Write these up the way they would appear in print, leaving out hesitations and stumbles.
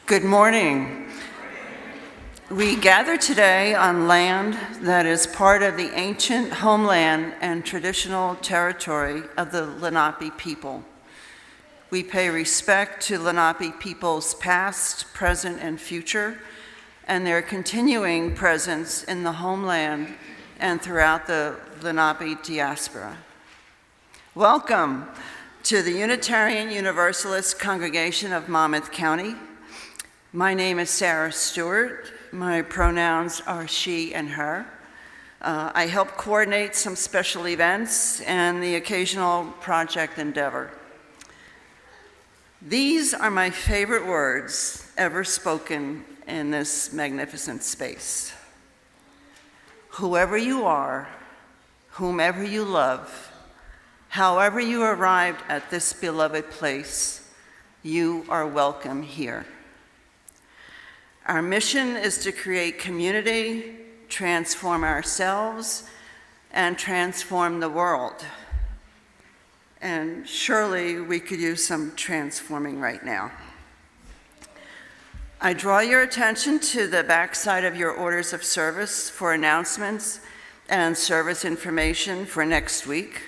Good morning. We gather today on land that is part of the ancient homeland and traditional territory of the Lenape people. We pay respect to Lenape people's past, present, and future, and their continuing presence in the homeland and throughout the Lenape diaspora. Welcome to the Unitarian Universalist congregation of Monmouth County. My name is Sarah Stewart. My pronouns are she and her. I help coordinate some special events and the occasional project endeavor. These are my favorite words ever spoken in this magnificent space. Whoever you are, whomever you love, however you arrived at this beloved place, you are welcome here. Our mission is to create community, transform ourselves, and transform the world. And surely we could use some transforming right now. I draw your attention to the backside of your orders of service for announcements and service information for next week.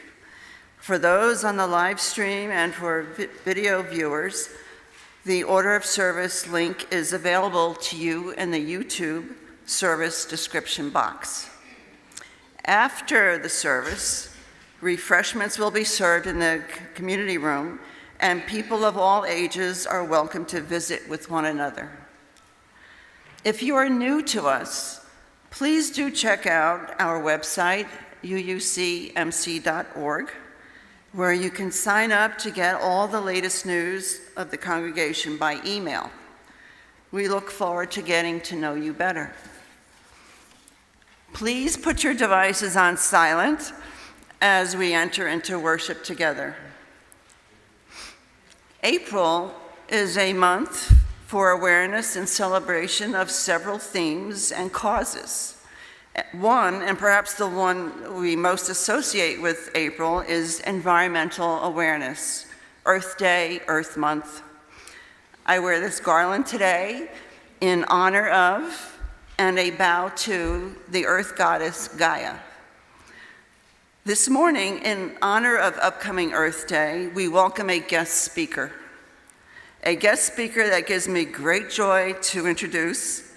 For those on the live stream and for video viewers, the order of service link is available to you in the YouTube service description box. After the service, refreshments will be served in the community room, and people of all ages are welcome to visit with one another. If you are new to us, please do check out our website, uucmc.org, where you can sign up to get all the latest news of the congregation by email. We look forward to getting to know you better. Please put your devices on silent as we enter into worship together. April is a month for awareness and celebration of several themes and causes. One, and perhaps the one we most associate with April, is environmental awareness. Earth Day, Earth Month. I wear this garland today in honor of and a bow to the Earth Goddess Gaia. This morning, in honor of upcoming Earth Day, we welcome a guest speaker. A guest speaker that gives me great joy to introduce.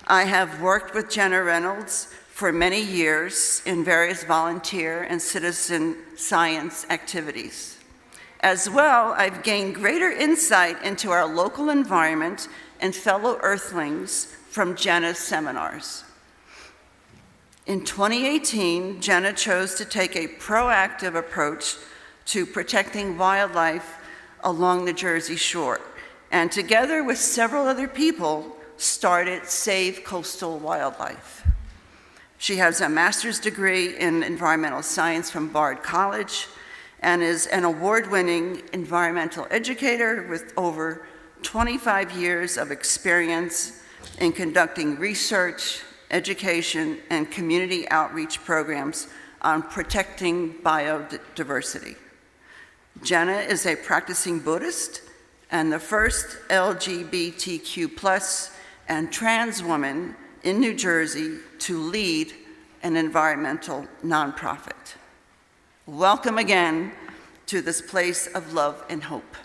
I have worked with Jenna Reynolds for many years in various volunteer and citizen science activities. As well, I've gained greater insight into our local environment and fellow Earthlings from Jenna's seminars. In 2018, Jenna chose to take a proactive approach to protecting wildlife along the Jersey Shore, and together with several other people, started Save Coastal Wildlife. She has a master's degree in environmental science from Bard College and is an award-winning environmental educator with over 25 years of experience in conducting research, education, and community outreach programs on protecting biodiversity. Jenna is a practicing Buddhist and the first LGBTQ+ and trans woman in New Jersey to lead an environmental nonprofit. Welcome again to this place of love and hope.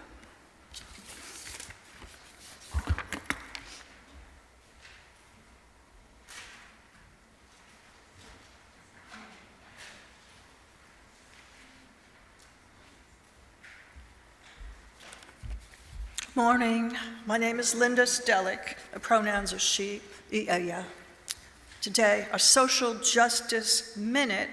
Morning. My name is Linda Stellick. The pronouns are she, yeah. Today, our social justice minute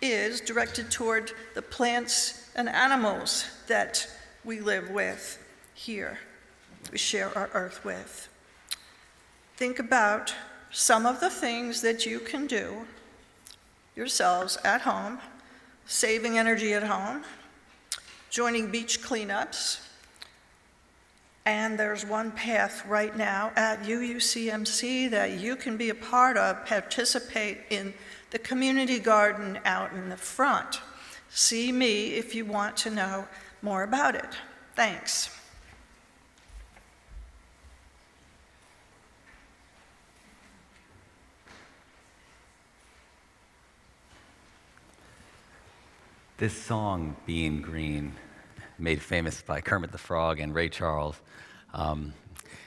is directed toward the plants and animals that we live with here, we share our earth with. Think about some of the things that you can do yourselves at home, saving energy at home, joining beach cleanups. And there's one path right now at UUCMC that you can be a part of, participate in the community garden out in the front. See me if you want to know more about it. Thanks. This song, Being Green, made famous by Kermit the Frog and Ray Charles,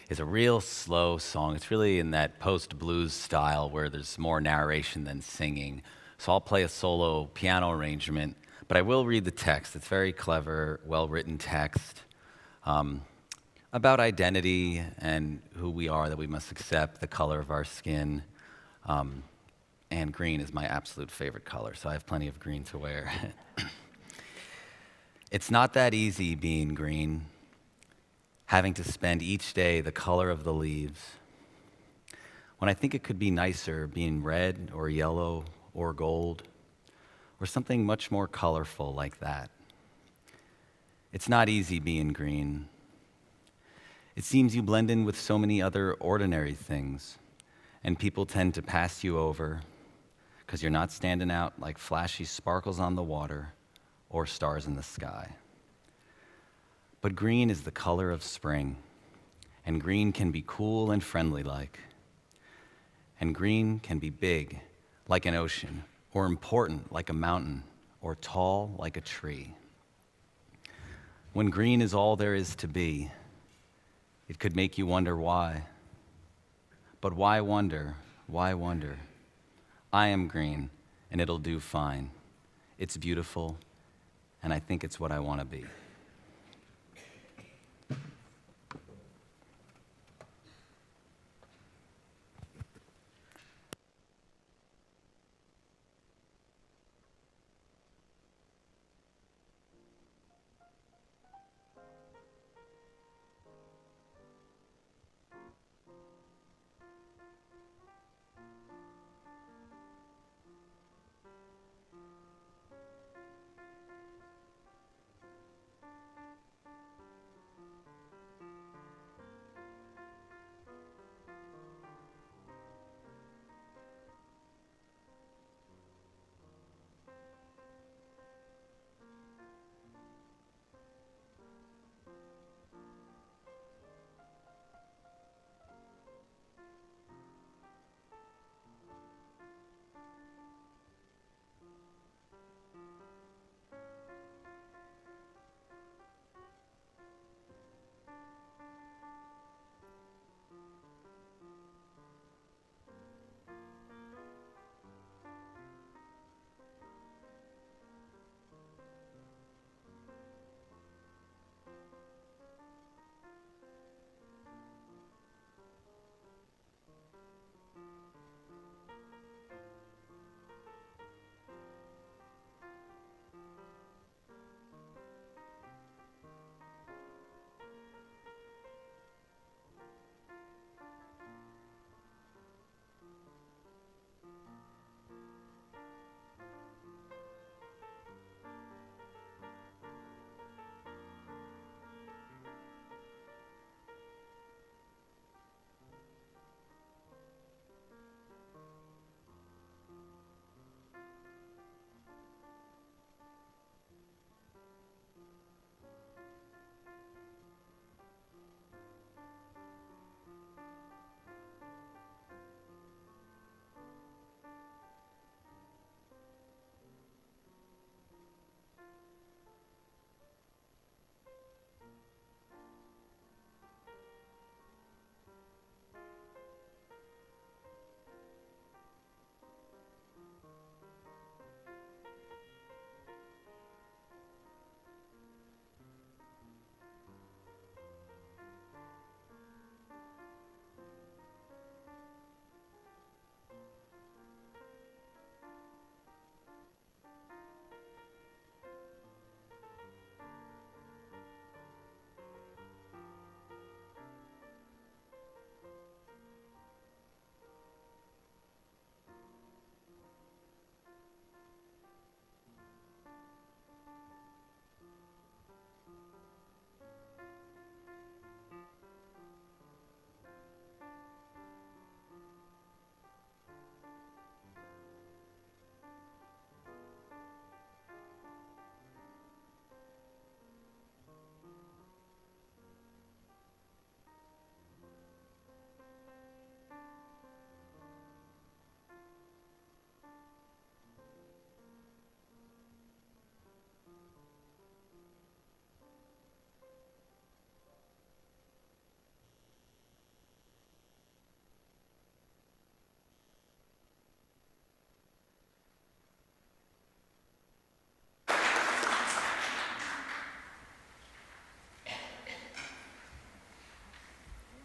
is a real slow song. It's really in that post-blues style where there's more narration than singing. So I'll play a solo piano arrangement, but I will read the text. It's very clever, well-written text about identity and who we are, that we must accept, the color of our skin. And green is my absolute favorite color, so I have plenty of green to wear. It's not that easy being green, having to spend each day the color of the leaves. When I think it could be nicer being red or yellow or gold, or something much more colorful like that. It's not easy being green. It seems you blend in with so many other ordinary things, and people tend to pass you over because you're not standing out like flashy sparkles on the water or stars in the sky. But green is the color of spring, and green can be cool and friendly like. And green can be big, like an ocean, or important, like a mountain, or tall, like a tree. When green is all there is to be, it could make you wonder why. But why wonder? Why wonder? I am green, and it'll do fine. It's beautiful, and I think it's what I want to be.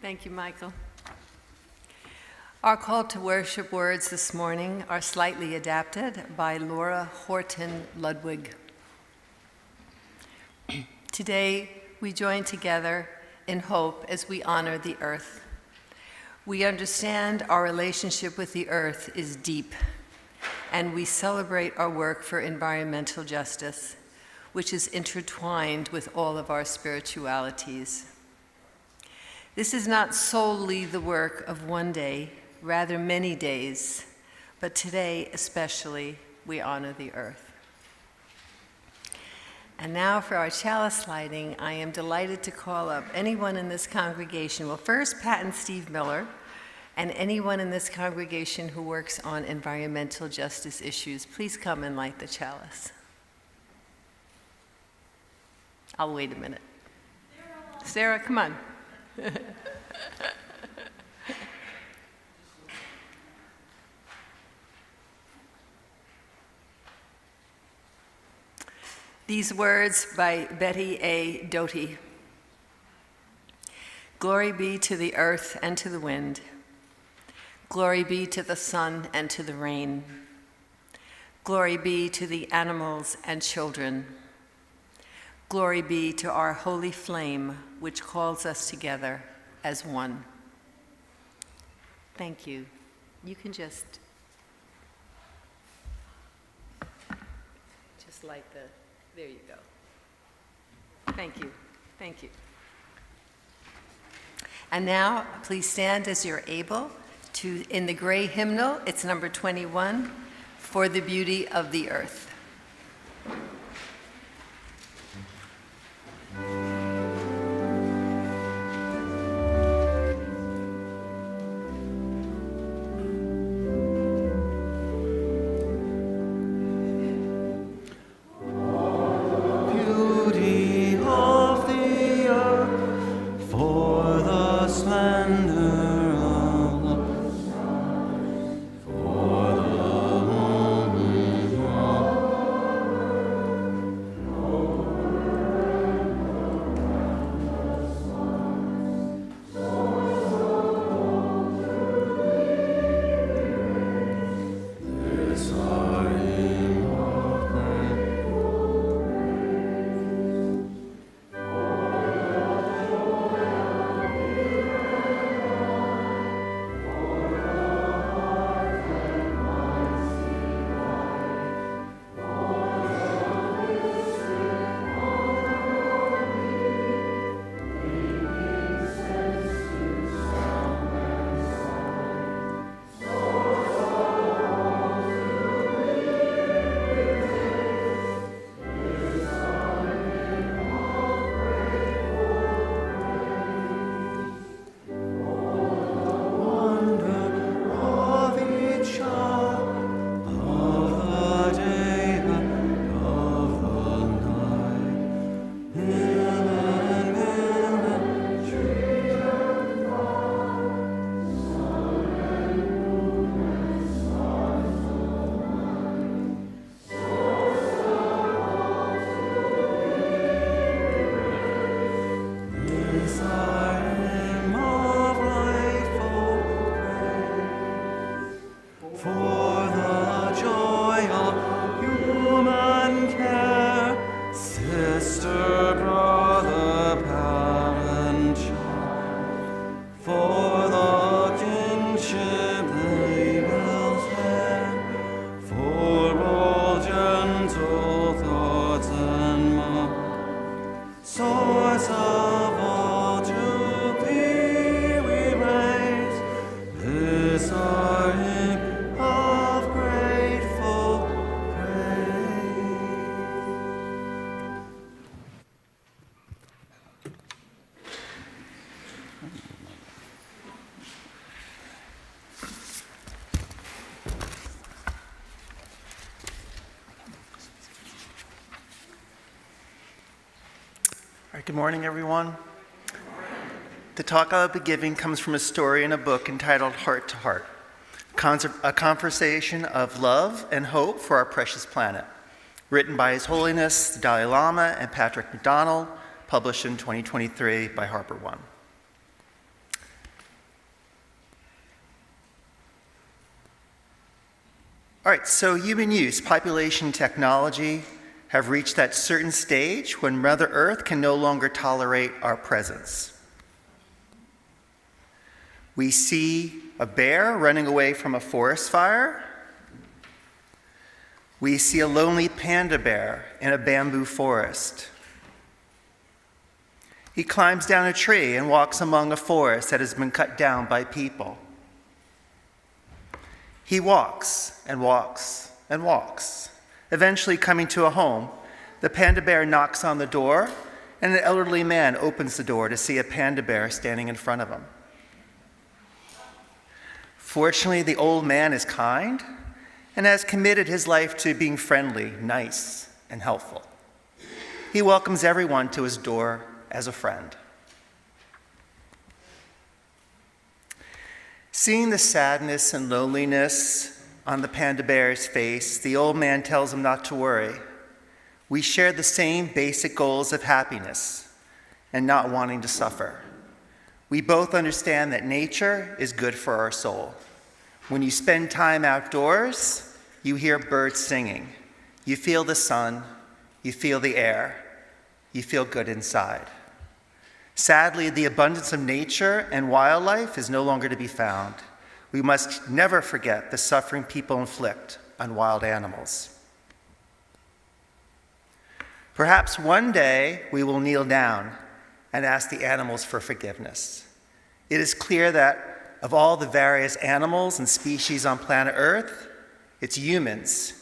Thank you, Michael. Our call to worship words this morning are slightly adapted by Laura Horton Ludwig. Today, we join together in hope as we honor the earth. We understand our relationship with the earth is deep, and we celebrate our work for environmental justice, which is intertwined with all of our spiritualities. This is not solely the work of one day, rather many days, but today especially, we honor the earth. And now for our chalice lighting, I am delighted to call up anyone in this congregation. Well, first, Pat and Steve Miller, and anyone in this congregation who works on environmental justice issues, please come and light the chalice. I'll wait a minute. Sarah, come on. These words by Betty A. Doty. Glory be to the earth and to the wind. Glory be to the sun and to the rain. Glory be to the animals and children. Glory be to our holy flame, which calls us together as one. Thank you. You can just light there you go. Thank you. Thank you. And now, please stand as you're able to, in the gray hymnal, it's number 21, For the Beauty of the Earth. All right, good morning, everyone. The talk I'll be giving comes from a story in a book entitled Heart to Heart, a conversation of love and hope for our precious planet, written by His Holiness the Dalai Lama and Patrick MacDonald, published in 2023 by Harper One. All right, so human use, population, technology have reached that certain stage when Mother Earth can no longer tolerate our presence. We see a bear running away from a forest fire. We see a lonely panda bear in a bamboo forest. He climbs down a tree and walks among a forest that has been cut down by people. He walks and walks and walks. Eventually coming to a home, the panda bear knocks on the door, and an elderly man opens the door to see a panda bear standing in front of him. Fortunately, the old man is kind and has committed his life to being friendly, nice, and helpful. He welcomes everyone to his door as a friend. Seeing the sadness and loneliness on the panda bear's face, the old man tells him not to worry. We share the same basic goals of happiness and not wanting to suffer. We both understand that nature is good for our soul. When you spend time outdoors, you hear birds singing. You feel the sun, you feel the air, you feel good inside. Sadly, the abundance of nature and wildlife is no longer to be found. We must never forget the suffering people inflict on wild animals. Perhaps one day we will kneel down and ask the animals for forgiveness. It is clear that of all the various animals and species on planet Earth, it's humans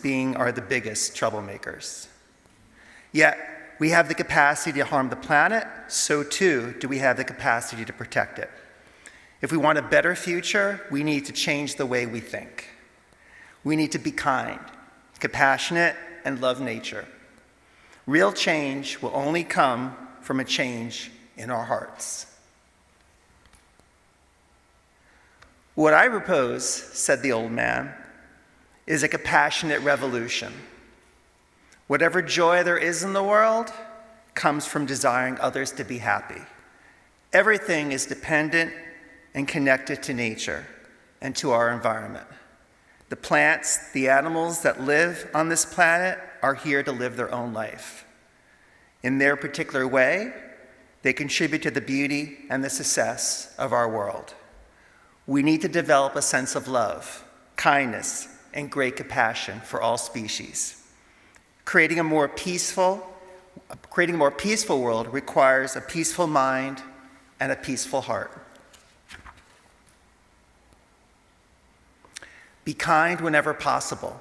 being are the biggest troublemakers. Yet, we have the capacity to harm the planet, so too do we have the capacity to protect it. If we want a better future, we need to change the way we think. We need to be kind, compassionate, and love nature. Real change will only come from a change in our hearts. What I propose, said the old man, is a compassionate revolution. Whatever joy there is in the world comes from desiring others to be happy. Everything is dependent and connected to nature and to our environment. The plants, the animals that live on this planet are here to live their own life. In their particular way, they contribute to the beauty and the success of our world. We need to develop a sense of love, kindness, and great compassion for all species. Creating a more peaceful world requires a peaceful mind and a peaceful heart. Be kind whenever possible,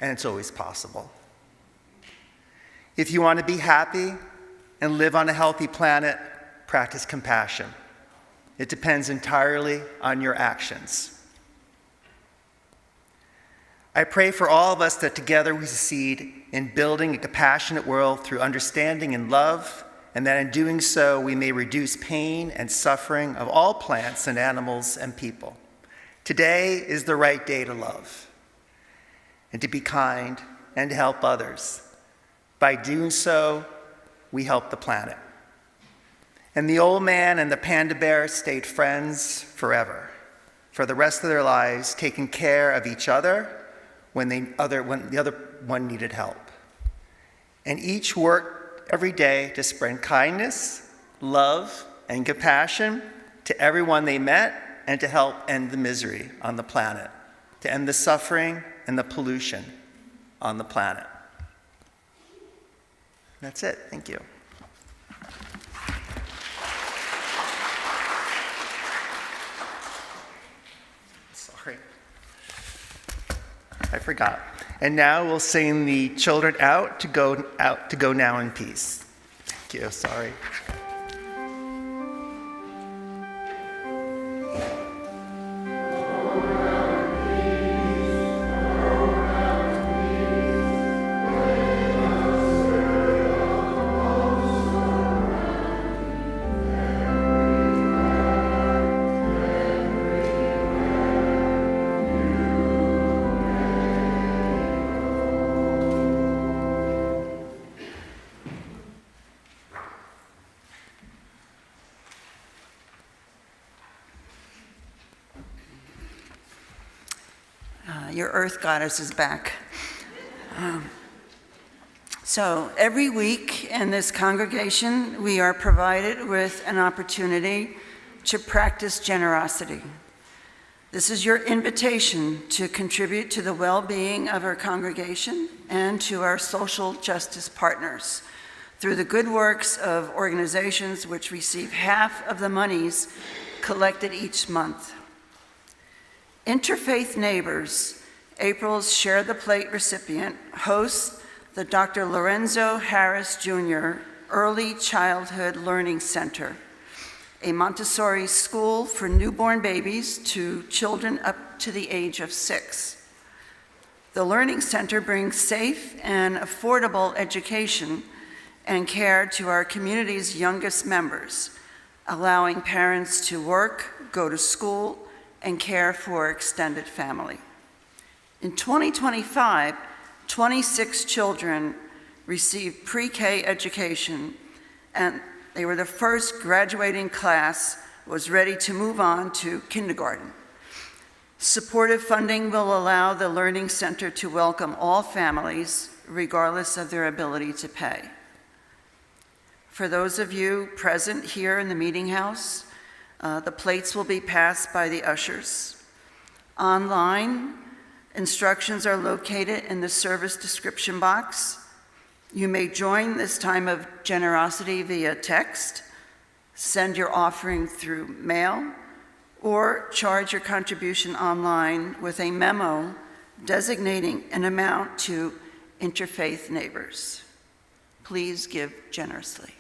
and it's always possible. If you want to be happy and live on a healthy planet, practice compassion. It depends entirely on your actions. I pray for all of us that together we succeed in building a compassionate world through understanding and love, and that in doing so we may reduce pain and suffering of all plants and animals and people. Today is the right day to love and to be kind and to help others. By doing so, we help the planet. And the old man and the panda bear stayed friends forever, for the rest of their lives, taking care of each other when the other one needed help. And each worked every day to spread kindness, love, and compassion to everyone they met and to help end the misery on the planet, to end the suffering and the pollution on the planet. That's it. Thank you. Sorry. I forgot. And now we'll sing the children out to go now in peace. Thank you. Sorry. Your earth goddess is back. So every week in this congregation, we are provided with an opportunity to practice generosity. This is your invitation to contribute to the well-being of our congregation and to our social justice partners through the good works of organizations which receive half of the monies collected each month. Interfaith Neighbors, April's Share the Plate recipient, hosts the Dr. Lorenzo Harris Jr. Early Childhood Learning Center, a Montessori school for newborn babies to children up to the age of 6. The Learning Center brings safe and affordable education and care to our community's youngest members, allowing parents to work, go to school, and care for extended family. In 2025, 26 children received pre-K education, and they were the first graduating class was ready to move on to kindergarten. Supportive funding will allow the Learning Center to welcome all families, regardless of their ability to pay. For those of you present here in the meeting house, the plates will be passed by the ushers. Online, instructions are located in the service description box. You may join this time of generosity via text, send your offering through mail, or charge your contribution online with a memo designating an amount to Interfaith Neighbors. Please give generously.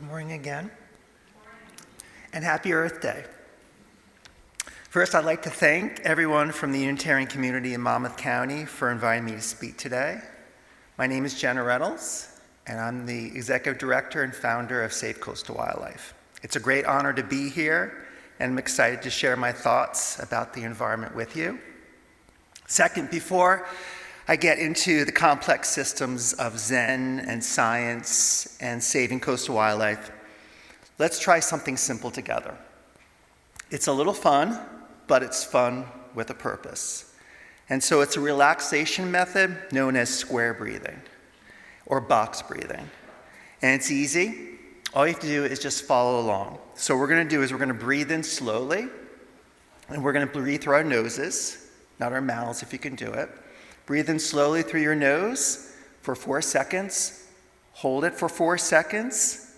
morning again. And happy Earth Day. First, I'd like to thank everyone from the Unitarian community in Monmouth County for inviting me to speak today. My name is Jenna Reynolds, and I'm the Executive Director and founder of Safe Coastal Wildlife. It's a great honor to be here, and I'm excited to share my thoughts about the environment with you. Second, before I get into the complex systems of Zen and science and saving coastal wildlife, let's try something simple together. It's a little fun, but it's fun with a purpose. And so it's a relaxation method known as square breathing or box breathing. And it's easy. All you have to do is just follow along. So what we're going to do is we're going to breathe in slowly, and we're going to breathe through our noses, not our mouths if you can do it. Breathe in slowly through your nose for 4 seconds. Hold it for 4 seconds,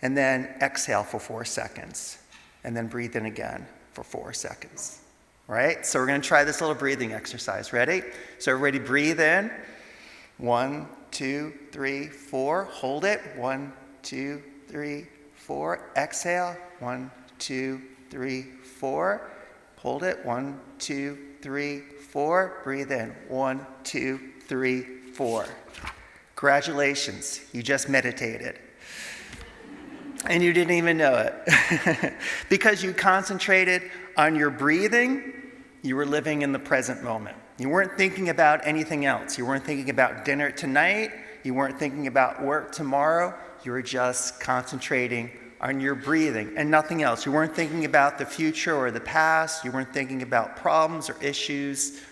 and then exhale for 4 seconds. And then breathe in again for 4 seconds. All right? So we're going to try this little breathing exercise. Ready? So everybody breathe in. 1, 2, 3, 4. Hold it. 1, 2, 3, 4. Exhale. 1, 2, 3, 4. Hold it. 1, 2, 3, 4. Breathe in. 1, 2, 3, 4. Congratulations. You just meditated. And you didn't even know it. Because you concentrated on your breathing, you were living in the present moment. You weren't thinking about anything else. You weren't thinking about dinner tonight. You weren't thinking about work tomorrow. You were just concentrating on your breathing and nothing else. You weren't thinking about the future or the past. You weren't thinking about problems or issues.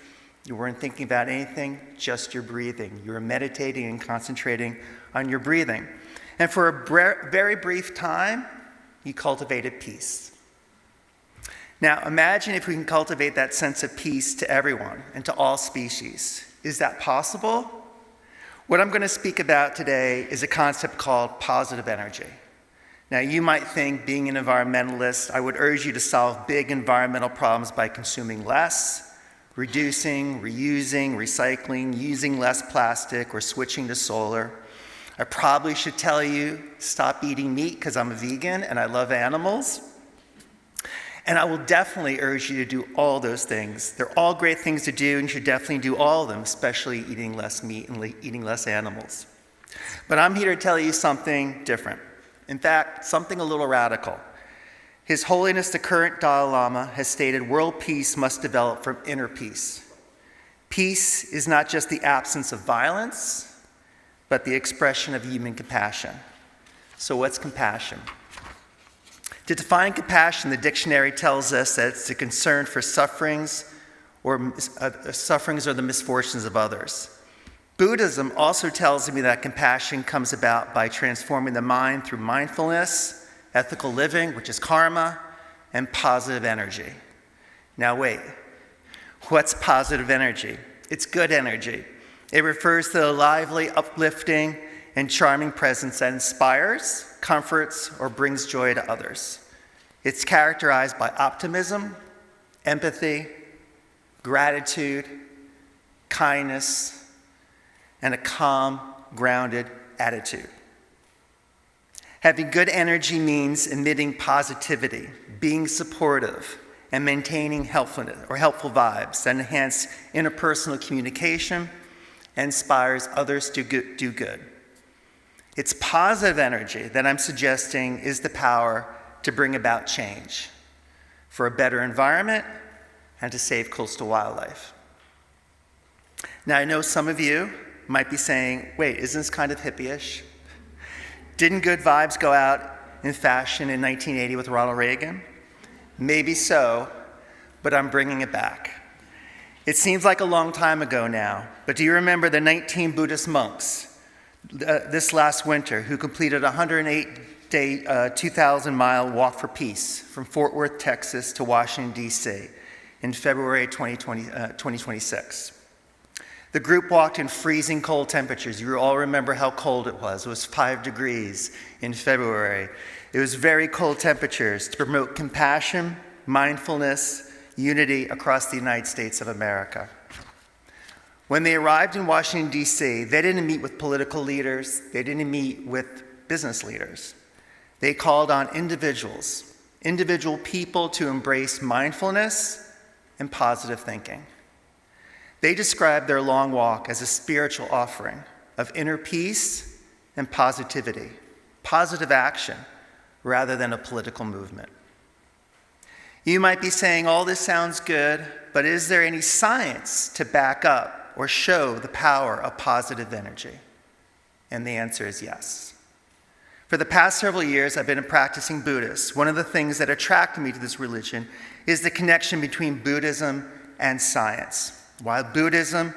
You weren't thinking about anything, just your breathing. You were meditating and concentrating on your breathing. And for a very brief time, you cultivated peace. Now, imagine if we can cultivate that sense of peace to everyone and to all species. Is that possible? What I'm going to speak about today is a concept called positive energy. Now, you might think, being an environmentalist, I would urge you to solve big environmental problems by consuming less, reducing, reusing, recycling, using less plastic, or switching to solar. I probably should tell you, stop eating meat because I'm a vegan and I love animals. And I will definitely urge you to do all those things. They're all great things to do, and you should definitely do all of them, especially eating less meat and eating less animals. But I'm here to tell you something different. In fact, something a little radical. His Holiness the current Dalai Lama has stated world peace must develop from inner peace. Peace is not just the absence of violence, but the expression of human compassion. So what's compassion? To define compassion, the dictionary tells us that it's a concern for sufferings or the misfortunes of others. Buddhism also tells me that compassion comes about by transforming the mind through mindfulness, ethical living, which is karma, and positive energy. Now wait, what's positive energy? It's good energy. It refers to the lively, uplifting, and charming presence that inspires, comforts, or brings joy to others. It's characterized by optimism, empathy, gratitude, kindness, and a calm, grounded attitude. Having good energy means emitting positivity, being supportive, and maintaining helpful vibes that enhance interpersonal communication and inspires others to do good. It's positive energy that I'm suggesting is the power to bring about change for a better environment and to save coastal wildlife. Now, I know some of you might be saying, wait, isn't this kind of hippie-ish? Didn't good vibes go out in fashion in 1980 with Ronald Reagan? Maybe so, but I'm bringing it back. It seems like a long time ago now, but do you remember the 19 Buddhist monks this last winter who completed a 108-day, 2,000-mile walk for peace from Fort Worth, Texas to Washington, D.C. in February 2026? The group walked in freezing cold temperatures. You all remember how cold it was. It was 5 degrees in February. It was very cold temperatures to promote compassion, mindfulness, unity across the United States of America. When they arrived in Washington, D.C., they didn't meet with political leaders. They didn't meet with business leaders. They called on individual people to embrace mindfulness and positive thinking. They described their long walk as a spiritual offering of inner peace and positivity, positive action, rather than a political movement. You might be saying, all this sounds good, but is there any science to back up or show the power of positive energy? And the answer is yes. For the past several years, I've been a practicing Buddhist. One of the things that attracted me to this religion is the connection between Buddhism and science. While Buddhism,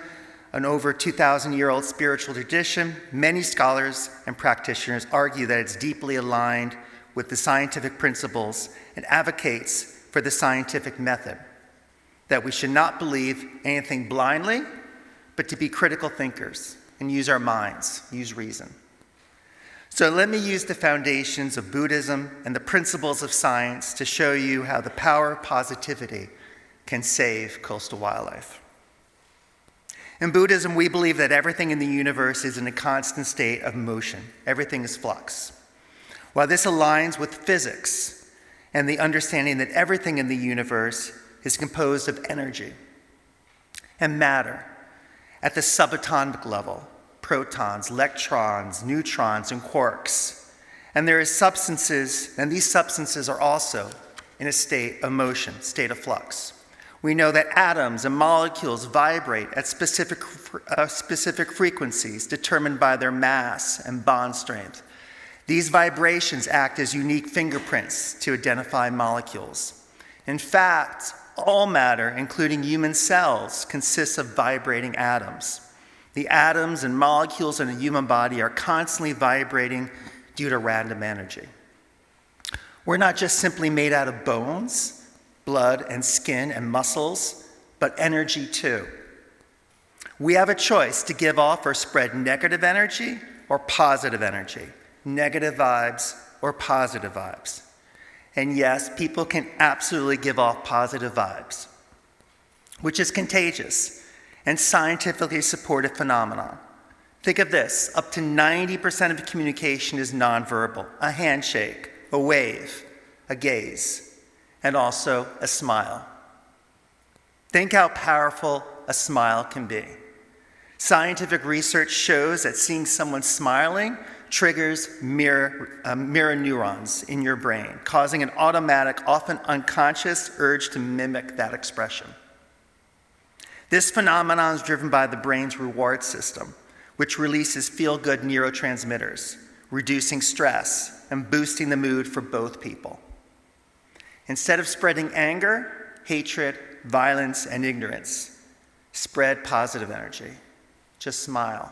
an over 2,000-year-old spiritual tradition, many scholars and practitioners argue that it's deeply aligned with the scientific principles and advocates for the scientific method, that we should not believe anything blindly, but to be critical thinkers and use our minds, use reason. So let me use the foundations of Buddhism and the principles of science to show you how the power of positivity can save coastal wildlife. In Buddhism, we believe that everything in the universe is in a constant state of motion. Everything is flux. While this aligns with physics and the understanding that everything in the universe is composed of energy and matter at the subatomic level, protons, electrons, neutrons, and quarks. And there is substances, and these substances are also in a state of motion, state of flux. We know that atoms and molecules vibrate at specific frequencies determined by their mass and bond strength. These vibrations act as unique fingerprints to identify molecules. In fact, all matter, including human cells, consists of vibrating atoms. The atoms and molecules in a human body are constantly vibrating due to random energy. We're not just simply made out of bones, blood and skin and muscles, but energy too. We have a choice to give off or spread negative energy or positive energy, negative vibes or positive vibes. And yes, people can absolutely give off positive vibes, which is contagious and scientifically supported phenomenon. Think of this, up to 90% of communication is nonverbal, a handshake, a wave, a gaze, and also a smile. Think how powerful a smile can be. Scientific research shows that seeing someone smiling triggers mirror neurons in your brain, causing an automatic, often unconscious urge to mimic that expression. This phenomenon is driven by the brain's reward system, which releases feel-good neurotransmitters, reducing stress and boosting the mood for both people. Instead of spreading anger, hatred, violence, and ignorance, spread positive energy. Just smile.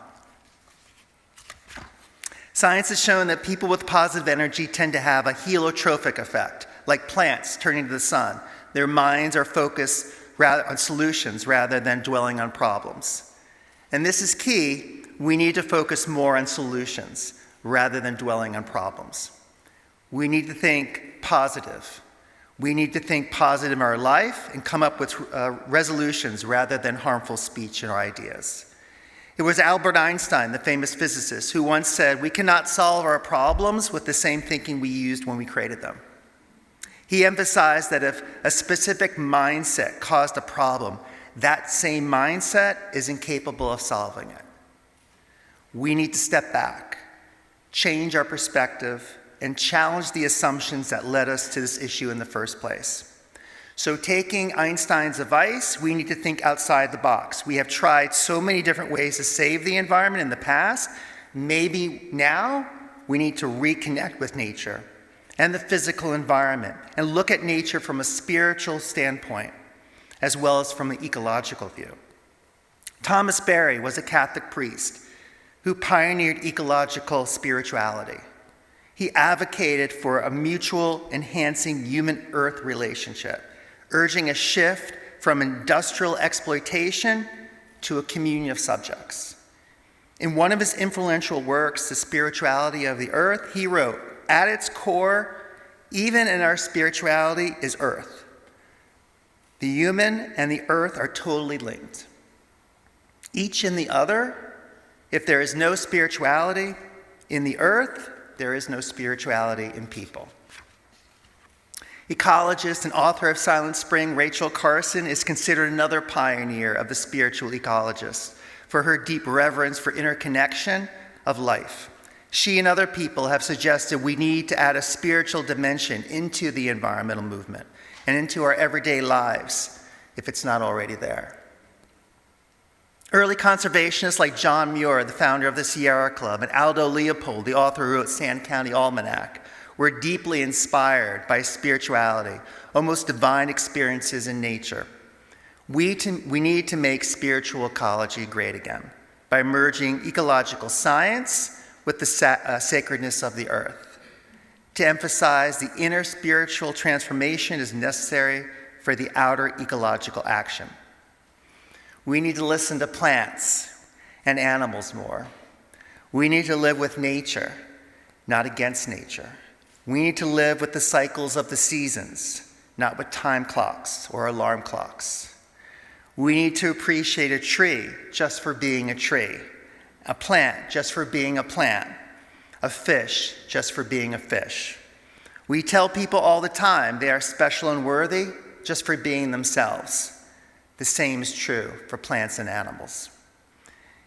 Science has shown that people with positive energy tend to have a heliotropic effect, like plants turning to the sun. Their minds are focused on solutions rather than dwelling on problems. And this is key. We need to focus more on solutions rather than dwelling on problems. We need to think positive. We need to think positive in our life and come up with resolutions rather than harmful speech and our ideas. It was Albert Einstein, the famous physicist, who once said, "We cannot solve our problems with the same thinking we used when we created them." He emphasized that if a specific mindset caused a problem, that same mindset is incapable of solving it. We need to step back, change our perspective, and challenge the assumptions that led us to this issue in the first place. So taking Einstein's advice, we need to think outside the box. We have tried so many different ways to save the environment in the past. Maybe now we need to reconnect with nature and the physical environment and look at nature from a spiritual standpoint as well as from an ecological view. Thomas Berry was a Catholic priest who pioneered ecological spirituality. He advocated for a mutual enhancing human-earth relationship, urging a shift from industrial exploitation to a communion of subjects. In one of his influential works, The Spirituality of the Earth, he wrote, "At its core, even in our spirituality, is earth. The human and the earth are totally linked. Each in the other, if there is no spirituality in the earth, there is no spirituality in people. Ecologist and author of Silent Spring, Rachel Carson, is considered another pioneer of the spiritual ecologist for her deep reverence for interconnection of life. She and other people have suggested we need to add a spiritual dimension into the environmental movement and into our everyday lives, if it's not already there. Early conservationists like John Muir, the founder of the Sierra Club, and Aldo Leopold, the author who wrote Sand County Almanac, were deeply inspired by spirituality, almost divine experiences in nature. We need to make spiritual ecology great again by merging ecological science with the sacredness of the earth. To emphasize the inner spiritual transformation is necessary for the outer ecological action. We need to listen to plants and animals more. We need to live with nature, not against nature. We need to live with the cycles of the seasons, not with time clocks or alarm clocks. We need to appreciate a tree just for being a tree, a plant just for being a plant, a fish just for being a fish. We tell people all the time they are special and worthy just for being themselves. The same is true for plants and animals.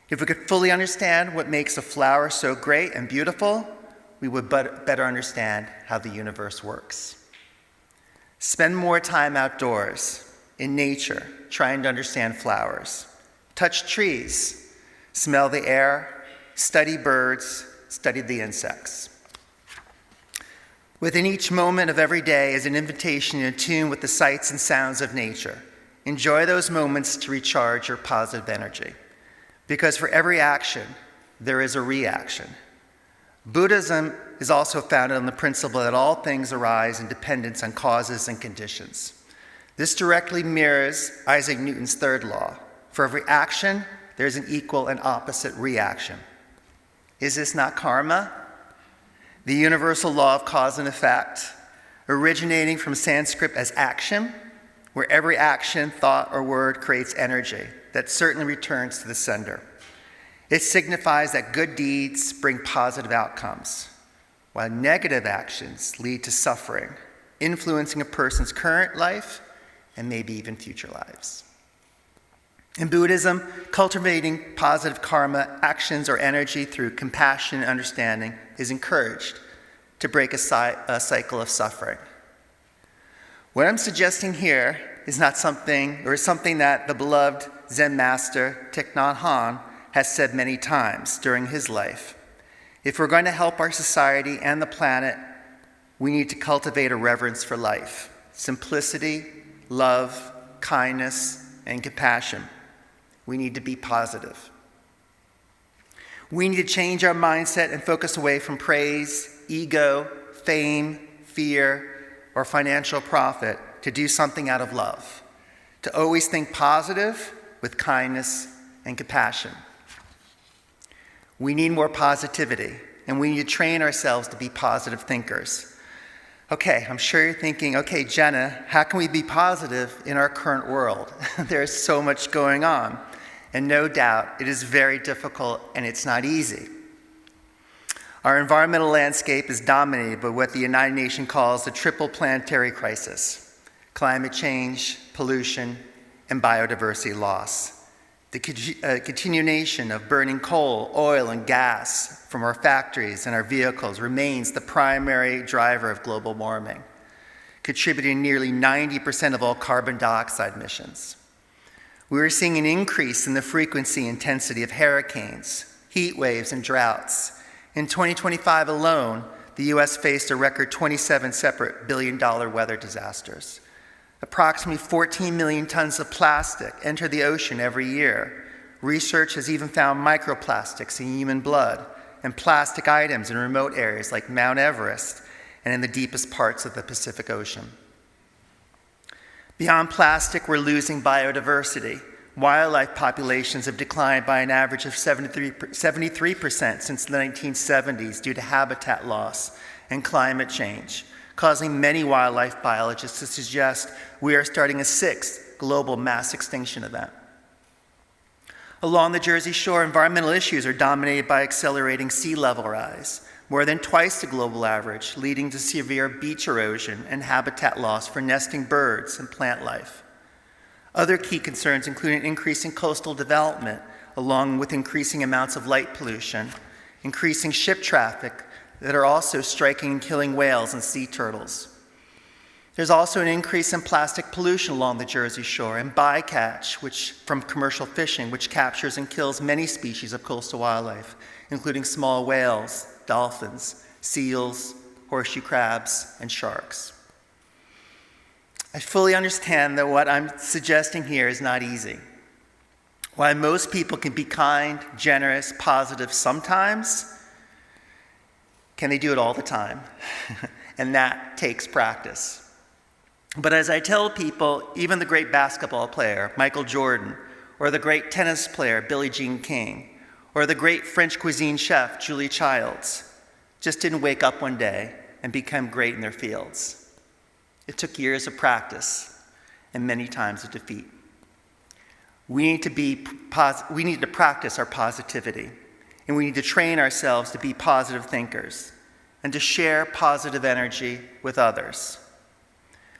If we could fully understand what makes a flower so great and beautiful, we would better understand how the universe works. Spend more time outdoors, in nature, trying to understand flowers. Touch trees, smell the air, study birds, study the insects. Within each moment of every day is an invitation to tune with the sights and sounds of nature. Enjoy those moments to recharge your positive energy. Because for every action, there is a reaction. Buddhism is also founded on the principle that all things arise in dependence on causes and conditions. This directly mirrors Isaac Newton's third law. For every action, there's an equal and opposite reaction. Is this not karma? The universal law of cause and effect, originating from Sanskrit as action, where every action, thought, or word creates energy that certainly returns to the sender. It signifies that good deeds bring positive outcomes, while negative actions lead to suffering, influencing a person's current life and maybe even future lives. In Buddhism, cultivating positive karma, actions, or energy through compassion and understanding is encouraged to break a cycle of suffering. What I'm suggesting here is something that the beloved Zen master Thich Nhat Hanh has said many times during his life. If we're going to help our society and the planet, we need to cultivate a reverence for life, simplicity, love, kindness, and compassion. We need to be positive. We need to change our mindset and focus away from praise, ego, fame, fear, or financial profit to do something out of love, to always think positive with kindness and compassion. We need more positivity, and we need to train ourselves to be positive thinkers. Okay, I'm sure you're thinking, okay, Jenna, how can we be positive in our current world? There's so much going on, and no doubt it is very difficult and it's not easy. Our environmental landscape is dominated by what the United Nations calls the triple planetary crisis: climate change, pollution, and biodiversity loss. The continuation of burning coal, oil, and gas from our factories and our vehicles remains the primary driver of global warming, contributing nearly 90% of all carbon dioxide emissions. We are seeing an increase in the frequency and intensity of hurricanes, heat waves, and droughts. In 2025 alone, the U.S. faced a record 27 separate billion-dollar weather disasters. Approximately 14 million tons of plastic enter the ocean every year. Research has even found microplastics in human blood and plastic items in remote areas like Mount Everest and in the deepest parts of the Pacific Ocean. Beyond plastic, we're losing biodiversity. Wildlife populations have declined by an average of 73% since the 1970s due to habitat loss and climate change, causing many wildlife biologists to suggest we are starting a sixth global mass extinction event. Along the Jersey Shore, environmental issues are dominated by accelerating sea level rise, more than twice the global average, leading to severe beach erosion and habitat loss for nesting birds and plant life. Other key concerns include an increase in coastal development, along with increasing amounts of light pollution, increasing ship traffic that are also striking and killing whales and sea turtles. There's also an increase in plastic pollution along the Jersey Shore and bycatch, from commercial fishing, which captures and kills many species of coastal wildlife, including small whales, dolphins, seals, horseshoe crabs, and sharks. I fully understand that what I'm suggesting here is not easy. While most people can be kind, generous, positive sometimes, can they do it all the time? And that takes practice. But as I tell people, even the great basketball player, Michael Jordan, or the great tennis player, Billie Jean King, or the great French cuisine chef, Julie Childs, just didn't wake up one day and become great in their fields. It took years of practice and many times of defeat. We need to practice our positivity, and we need to train ourselves to be positive thinkers and to share positive energy with others.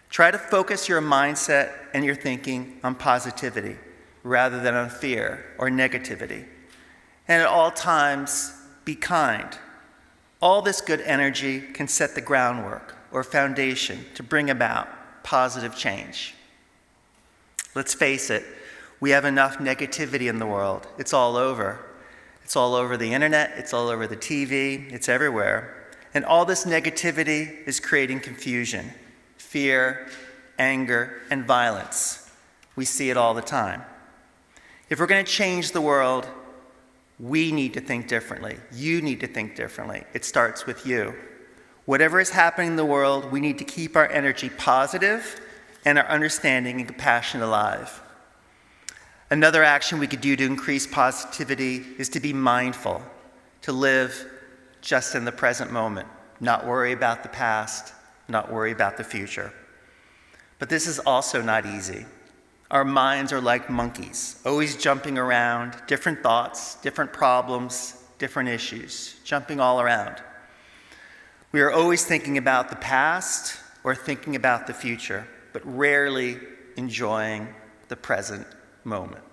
Try to focus your mindset and your thinking on positivity rather than on fear or negativity. And at all times, be kind. All this good energy can set the groundwork or foundation to bring about positive change. Let's face it, we have enough negativity in the world. It's all over. It's all over the internet, it's all over the TV, it's everywhere. And all this negativity is creating confusion, fear, anger, and violence. We see it all the time. If we're going to change the world, we need to think differently. You need to think differently. It starts with you. Whatever is happening in the world, we need to keep our energy positive and our understanding and compassion alive. Another action we could do to increase positivity is to be mindful, to live just in the present moment, not worry about the past, not worry about the future. But this is also not easy. Our minds are like monkeys, always jumping around, different thoughts, different problems, different issues, jumping all around. We are always thinking about the past or thinking about the future, but rarely enjoying the present moment.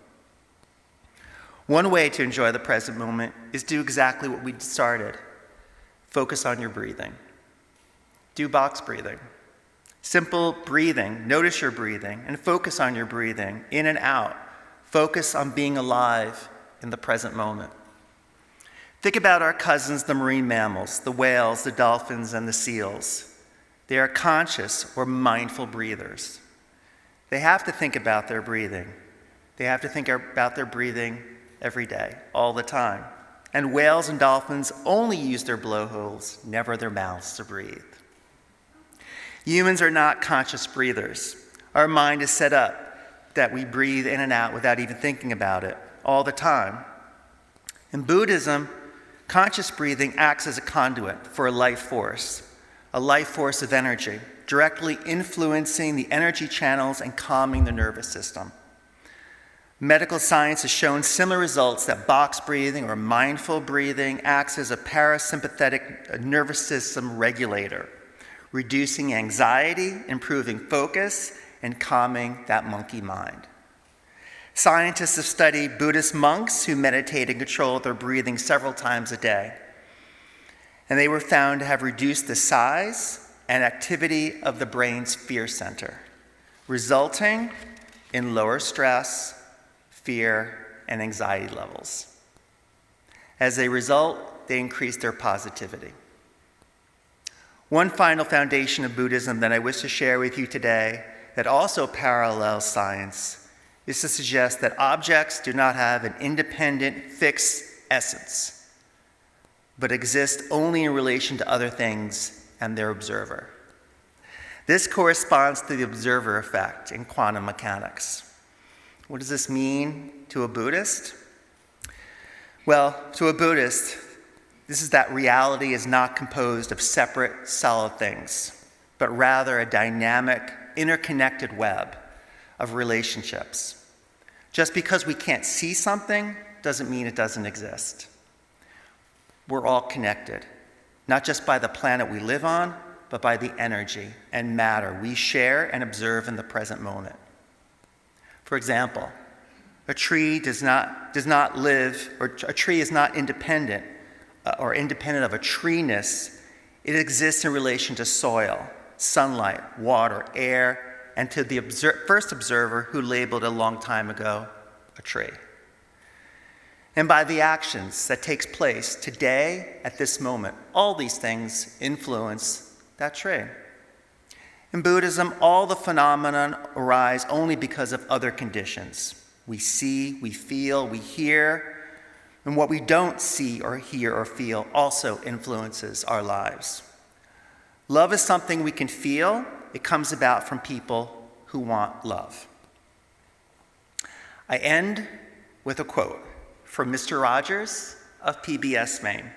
One way to enjoy the present moment is do exactly what we started. Focus on your breathing. Do box breathing. Simple breathing, notice your breathing, and focus on your breathing, in and out. Focus on being alive in the present moment. Think about our cousins, the marine mammals, the whales, the dolphins, and the seals. They are conscious or mindful breathers. They have to think about their breathing. They have to think about their breathing every day, all the time. And whales and dolphins only use their blowholes, never their mouths, to breathe. Humans are not conscious breathers. Our mind is set up that we breathe in and out without even thinking about it all the time. In Buddhism, conscious breathing acts as a conduit for a life force of energy, directly influencing the energy channels and calming the nervous system. Medical science has shown similar results that box breathing or mindful breathing acts as a parasympathetic nervous system regulator, reducing anxiety, improving focus, and calming that monkey mind. Scientists have studied Buddhist monks who meditate and control their breathing several times a day, and they were found to have reduced the size and activity of the brain's fear center, resulting in lower stress, fear, and anxiety levels. As a result, they increased their positivity. One final foundation of Buddhism that I wish to share with you today that also parallels science is to suggest that objects do not have an independent, fixed essence, but exist only in relation to other things and their observer. This corresponds to the observer effect in quantum mechanics. What does this mean to a Buddhist? Well, to a Buddhist, this is that reality is not composed of separate, solid things, but rather a dynamic, interconnected web of relationships. Just because we can't see something doesn't mean it doesn't exist. We're all connected. not just by the planet we live on, but by the energy and matter we share and observe in the present moment. For example, a tree does not live, or a tree is not independent of a treeness. It exists in relation to soil, sunlight, water, air, and to the first observer who labeled a long time ago a tree. And by the actions that takes place today, at this moment, all these things influence that tree. In Buddhism, all the phenomena arise only because of other conditions. We see, we feel, we hear, and what we don't see or hear or feel also influences our lives. Love is something we can feel. It comes about from people who want love. I end with a quote from Mr. Rogers of PBS Maine.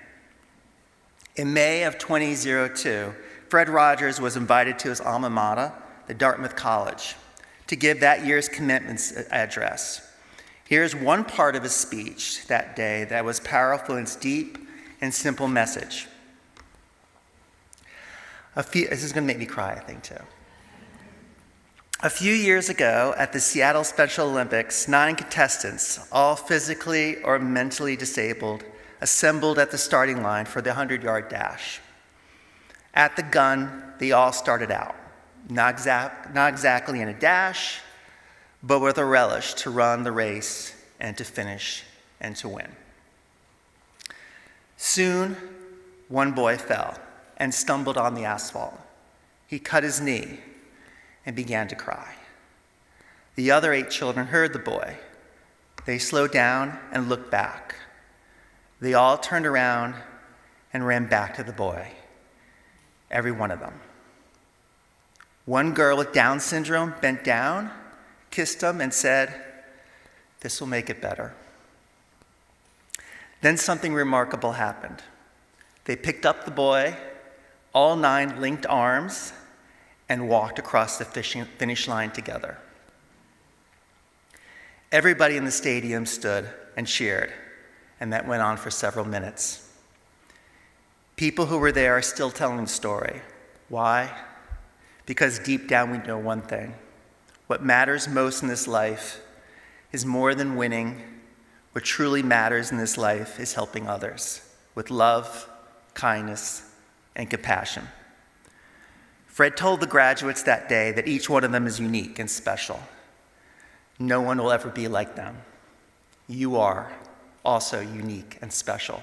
In May of 2002, Fred Rogers was invited to his alma mater, the Dartmouth College, to give that year's commencement address. Here's one part of his speech that day that was powerful in its deep and simple message. This is going to make me cry, I think, too. A few years ago, at the Seattle Special Olympics, 9 contestants, all physically or mentally disabled, assembled at the starting line for the 100-yard dash. At the gun, they all started out, not exactly in a dash, but with a relish to run the race and to finish and to win. Soon, one boy fell and stumbled on the asphalt. He cut his knee and began to cry. The other 8 children heard the boy. They slowed down and looked back. They all turned around and ran back to the boy, every one of them. One girl with Down syndrome bent down, kissed him, and said, "This will make it better." Then something remarkable happened. They picked up the boy, all 9 linked arms, and walked across the finish line together. Everybody in the stadium stood and cheered, and that went on for several minutes. People who were there are still telling the story. Why? Because deep down we know one thing. What matters most in this life is more than winning. What truly matters in this life is helping others with love, kindness, and compassion. Fred told the graduates that day that each one of them is unique and special. No one will ever be like them. You are also unique and special.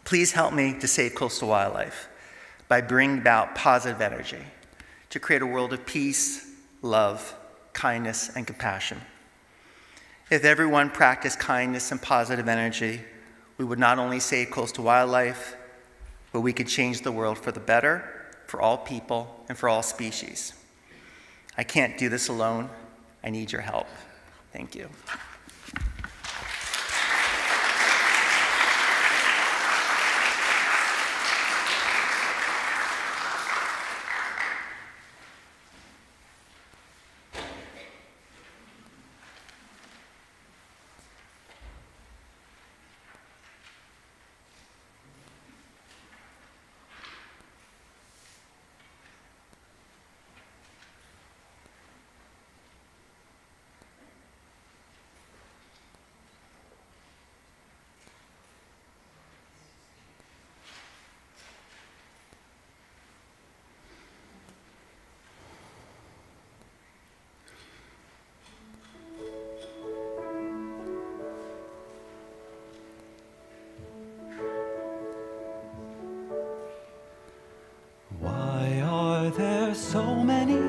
Please help me to save coastal wildlife by bringing about positive energy to create a world of peace, love, kindness, and compassion. If everyone practiced kindness and positive energy, we would not only save coastal wildlife, but we could change the world for the better, for all people, and for all species. I can't do this alone. I need your help. Thank you. There's so many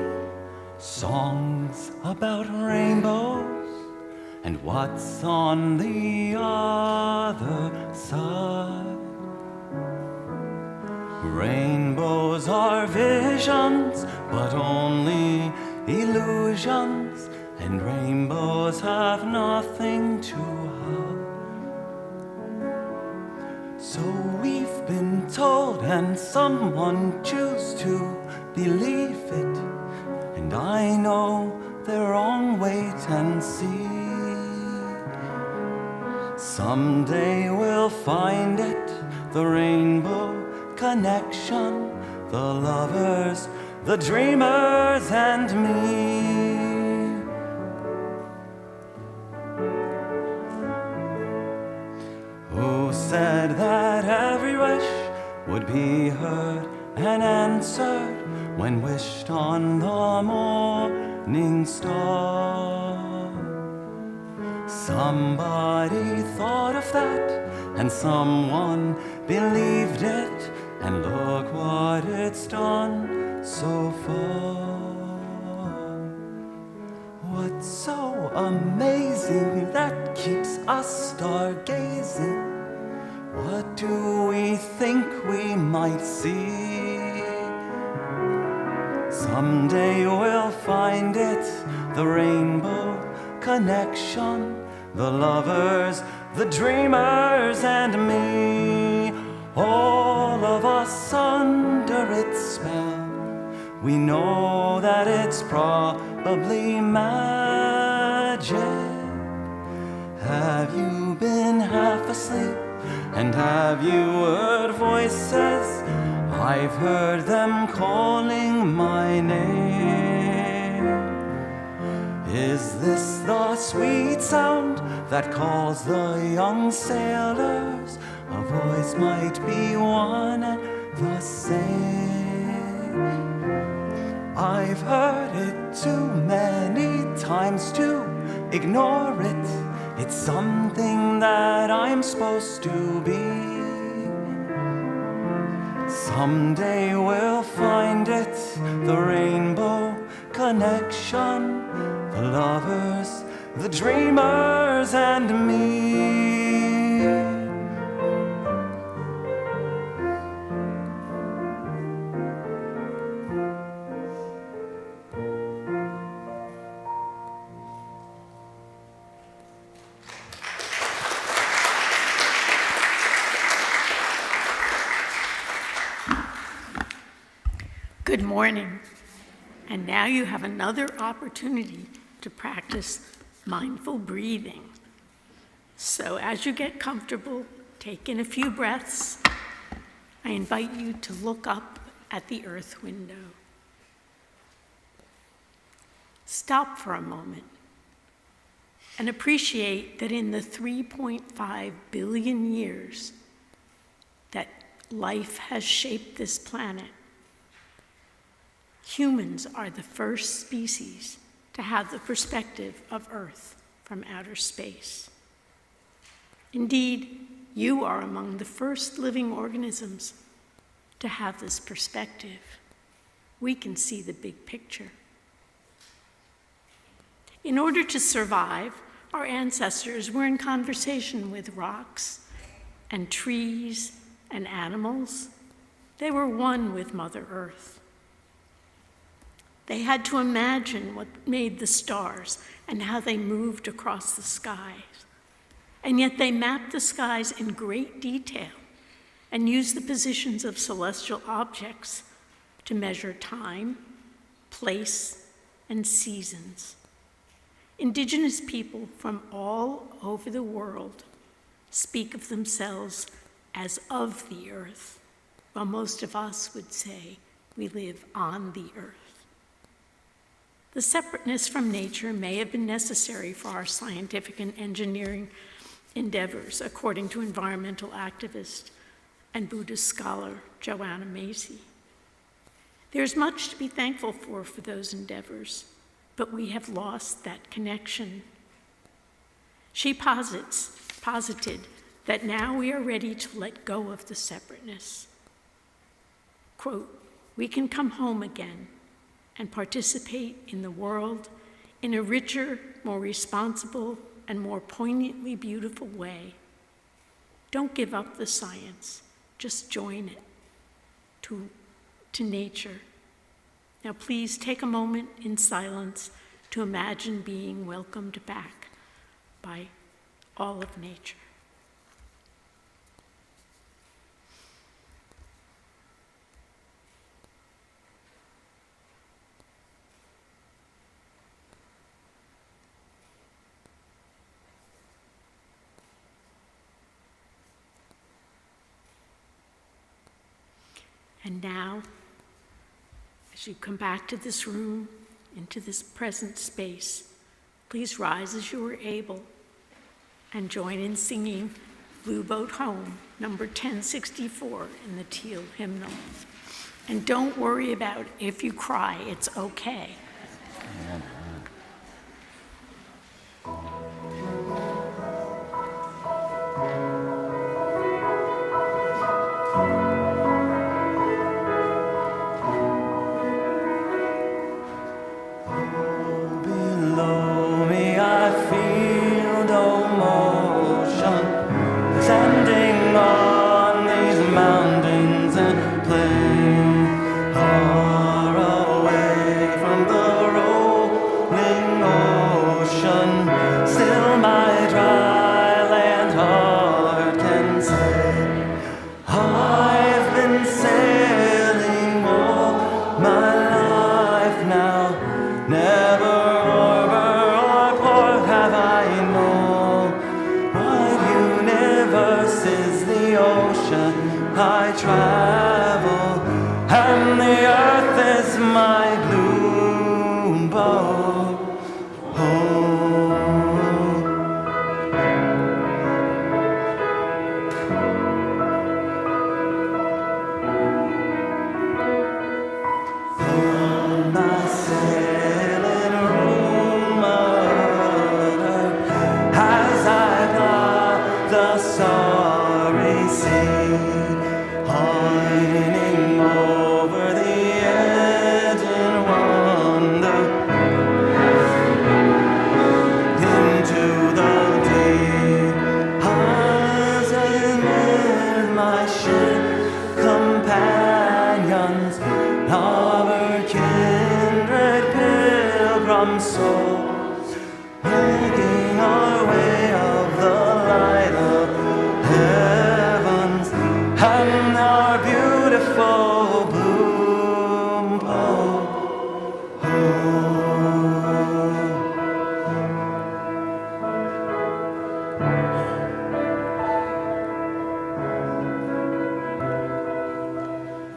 songs about rainbows, and what's on the other side? Rainbows are visions, but only illusions, and rainbows have nothing to hide. So we've been told, and someone choose to believe it, and I know they're wrong. Wait and see. Someday we'll find it, the rainbow connection, the lovers, the dreamers, and me. Who said that every wish would be heard and answered when wished on the morning star? Somebody thought of that, and someone believed it, and look what it's done so far. What's so amazing that keeps us stargazing? What do we think we might see? Someday we'll find it, the rainbow connection, the lovers, the dreamers, and me. All of us under its spell. We know that it's probably magic. Have you been half asleep? And have you heard voices? I've heard them calling my name. Is this the sweet sound that calls the young sailors? A voice might be one and the same. I've heard it too many times to ignore it. It's something that I'm supposed to be. Someday we'll find it, the rainbow connection, the lovers, the dreamers, and me. Good morning. And now you have another opportunity to practice mindful breathing. So as you get comfortable, take in a few breaths. I invite you to look up at the earth window. Stop for a moment and appreciate that in the 3.5 billion years that life has shaped this planet, humans are the first species to have the perspective of Earth from outer space. Indeed, you are among the first living organisms to have this perspective. We can see the big picture. In order to survive, our ancestors were in conversation with rocks and trees and animals. They were one with Mother Earth. They had to imagine what made the stars and how they moved across the skies. And yet they mapped the skies in great detail and used the positions of celestial objects to measure time, place, and seasons. Indigenous people from all over the world speak of themselves as of the earth, while most of us would say we live on the earth. The separateness from nature may have been necessary for our scientific and engineering endeavors, according to environmental activist and Buddhist scholar Joanna Macy. There's much to be thankful for those endeavors, but we have lost that connection. She posited that now we are ready to let go of the separateness. Quote, "We can come home again and participate in the world in a richer, more responsible, and more poignantly beautiful way. Don't give up the science, just join it to nature." Now please take a moment in silence to imagine being welcomed back by all of nature. And now, as you come back to this room, into this present space, please rise as you are able and join in singing Blue Boat Home, number 1064 in the Teal hymnal. And don't worry about if you cry, it's okay. Below me I feel no motion, standing on these mountains and plains, far away from the rolling ocean. Still my dry land heart can say, I've been sailing all my life now, never harbor or port have I known. What universe is the ocean I travel, and the earth is my blue boat home. On my sailing room mutter, as I plow the sorry sea, pining over the edge in wonder, into the deep. As I met my ship companions, our kindred pilgrim souls, making our way of the light of heavens and our beautiful blue boat home.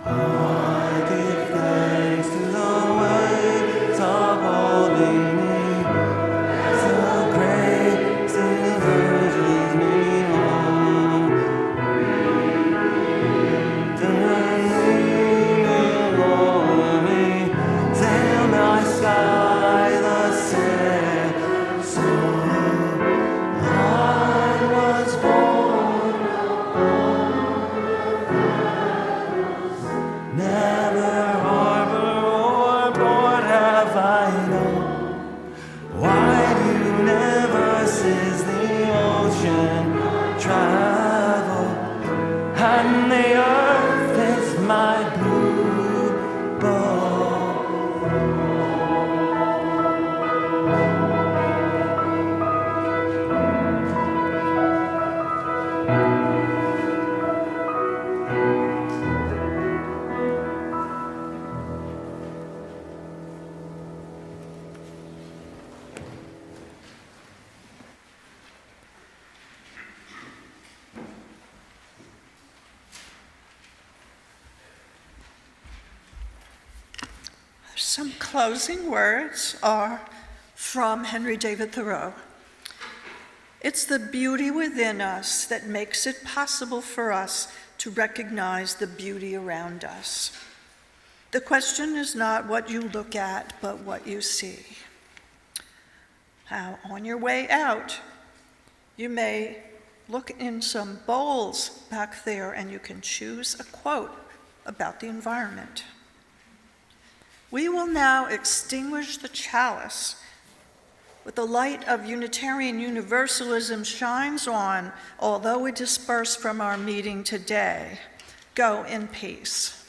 I give thanks to the waves of holding me, so great still urges me on. The leaning o'er me, sail my sky the sail so. I was born, never harbor or port have I known. Wide universe is the ocean travel, and the earth is my blue boat. Some closing words are from Henry David Thoreau. It's the beauty within us that makes it possible for us to recognize the beauty around us. The question is not what you look at, but what you see. Now, on your way out, you may look in some bowls back there and you can choose a quote about the environment. We will now extinguish the chalice with the light of Unitarian Universalism shines on, although we disperse from our meeting today. Go in peace.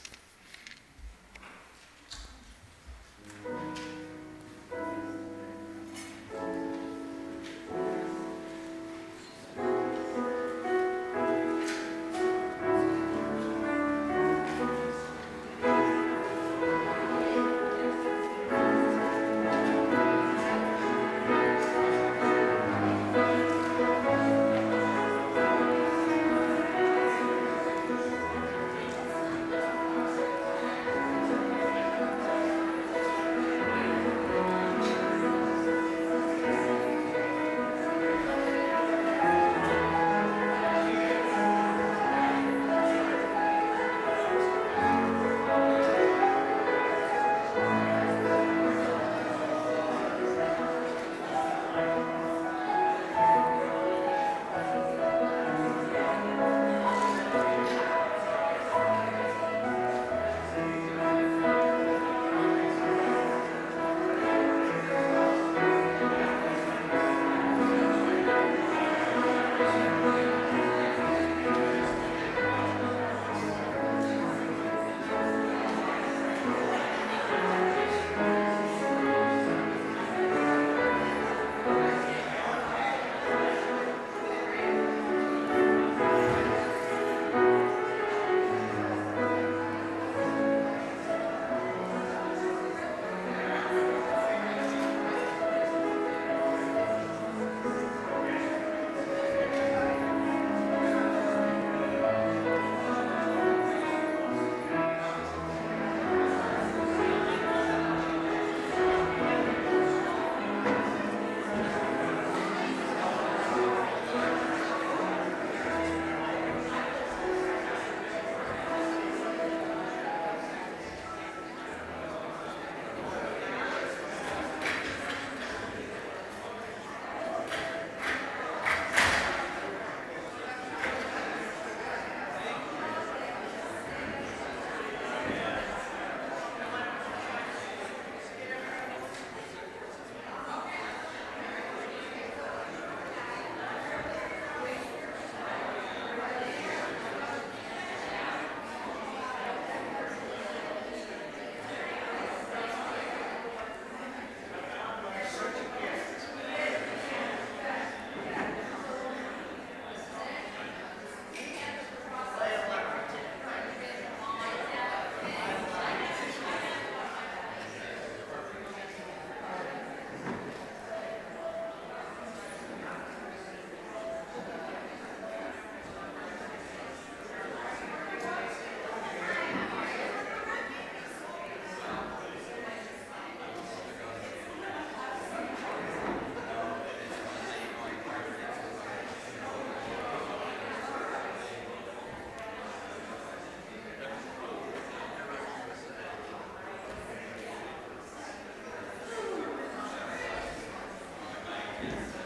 is